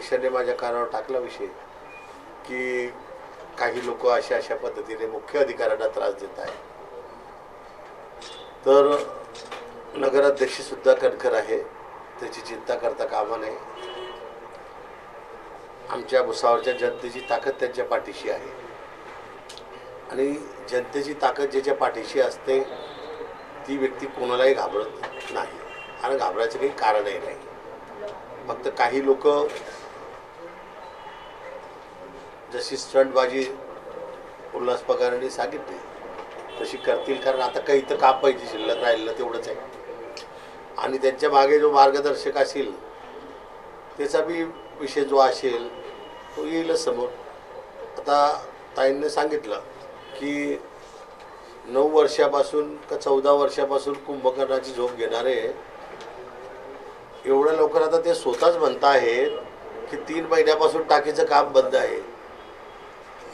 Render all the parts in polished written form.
नगराध्यक्षाने माझ्या कानावर टाकला विषय की काही लोक अशा पद्धतीने मुख्य अधिकाऱ्यांना त्रास देत आहेत. तर नगराध्यक्ष सुद्धा कणखर आहे, त्याची चिंता करता कामा नये. आमच्या भुसावळच्या जनतेची ताकद त्यांच्या पाठीशी आहे आणि जनतेची ताकद ज्याच्या पाठीशी असते ती व्यक्ती कोणालाही घाबरत नाही आणि घाबरायचं काही कारणही नाही. फक्त काही लोक जशी स्टंटबाजी उल्हास पगारांनी सांगितली तशी करतील, कारण आता काही तर काम पाहिजे, शिल्लक राहिलेलं तेवढंच आहे. आणि त्यांच्या मागे जो मार्गदर्शक असेल त्याचा बी विषय जो असेल तो येईलच समोर. आता ताईंनी सांगितलं की 9 वर्षापासून का 14 वर्षापासून कुंभकर्णाची झोप घेणारे एवढ्या लवकर आता ते स्वतःच म्हणत आहेत की 3 महिन्यापासून टाकीचं काम बंद आहे.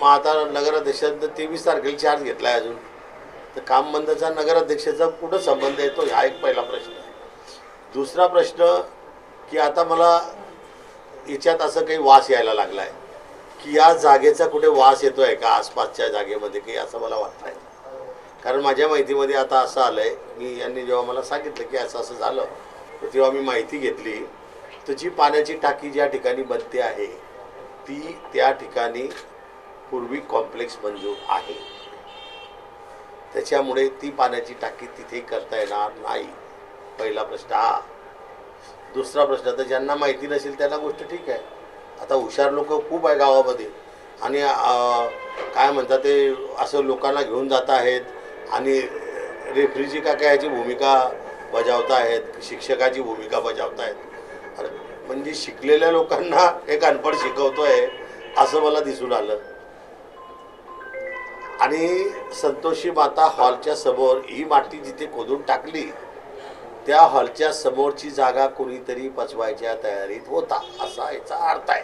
मग आता नगराध्यक्षांनी 23 तारखेला चार्ज घेतला आहे अजून, तर काम बंदचा नगराध्यक्षाचा कुठं संबंध येतो हा एक पहिला प्रश्न आहे. दुसरा प्रश्न की आता मला याच्यात असं काही वास यायला लागला आहे की या जागेचा कुठे वास येतो आहे का आसपासच्या जागेमध्ये काही, असं मला वाटतं आहे. कारण माझ्या माहितीमध्ये आता असं आलं आहे, मी यांनी जेव्हा मला सांगितलं की असं झालं तर तेव्हा मी माहिती घेतली तर जी पाण्याची टाकी ज्या ठिकाणी बनते आहे ती त्या ठिकाणी पूर्वी कॉम्प्लेक्स मंजूर आहे, त्याच्यामुळे ती पाण्याची टाकी तिथे करता येणार नाही. पहिला प्रश्न हा. दुसरा प्रश्न, तर ज्यांना माहिती नसेल त्यांना गोष्ट ठीक आहे. आता हुशार लोक खूप आहे गावामध्ये आणि काय म्हणतात ते असं लोकांना घेऊन जात आहेत आणि रेफ्रीची का काय याची भूमिका बजावत आहेत, शिक्षकाची भूमिका बजावत आहेत. म्हणजे शिकलेल्या लोकांना एक अनपढ शिकवतोय असं मला दिसून आलं. आणि संतोषी माता हॉलच्या समोर ही माती जिथे खोदून टाकली त्या हॉलच्या समोरची जागा कोणीतरी पचवायच्या तयारीत होता असा याचा अर्थ आहे.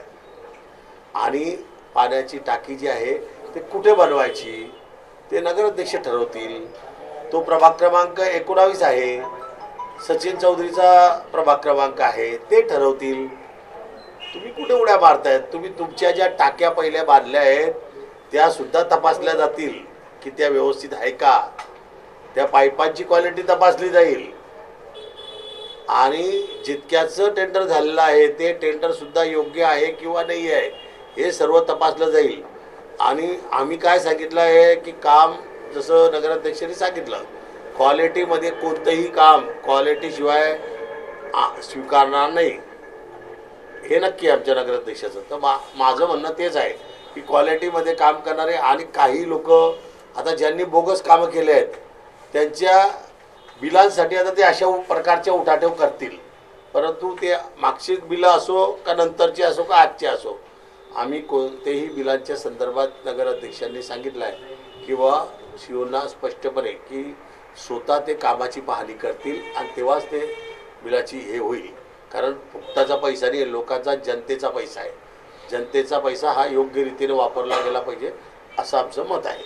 आणि पाण्याची टाकी जी आहे ते कुठे बनवायची ते नगराध्यक्ष ठरवतील. तो प्रभाग क्रमांक 19 आहे, सचिन चौधरीचा प्रभाग क्रमांक आहे, ते ठरवतील. तुम्ही कुठे उड्या मारतायत? तुम्ही तुमच्या ज्या टाक्या पहिल्या बांधल्या आहेत त्या सुद्धा तपासल्या जातील की त्या व्यवस्थित आहे का, त्या पाईपांची क्वालिटी तपासली जाईल आणि जितक्याचं टेंडर झालेलं आहे ते टेंडर सुद्धा योग्य आहे किंवा नाही आहे हे सर्व तपासलं जाईल. आणि आम्ही काय सांगितलं आहे की काम जसं नगराध्यक्षांनी सांगितलं क्वालिटीमध्ये कोणतंही काम क्वालिटीशिवाय स्वीकारणार नाही हे नक्की आमच्या नगराध्यक्षाचं. तर माझं म्हणणं तेच आहे की क्वालिटीमध्ये काम करणारे आणि काही लोक आता ज्यांनी बोगस कामं केले आहेत त्यांच्या बिलांसाठी आता ते अशा प्रकारच्या उठाठेव करतील, परंतु ते मागची बिलं असो का नंतरची असो का आजची असो आम्ही कोणतेही बिलांच्या संदर्भात नगराध्यक्षांनी सांगितलं आहे किंवा शिवना स्पष्टपणे की स्वतः ते कामाची पाहणी करतील आणि तेव्हाच ते बिलाची हे होईल. कारण फुकटाचा पैसा नाही, लोकांचा जनतेचा पैसा आहे. जनतेचा पैसा हा योग्य रीतीने वापरला गेला पाहिजे असं आमचं मत आहे.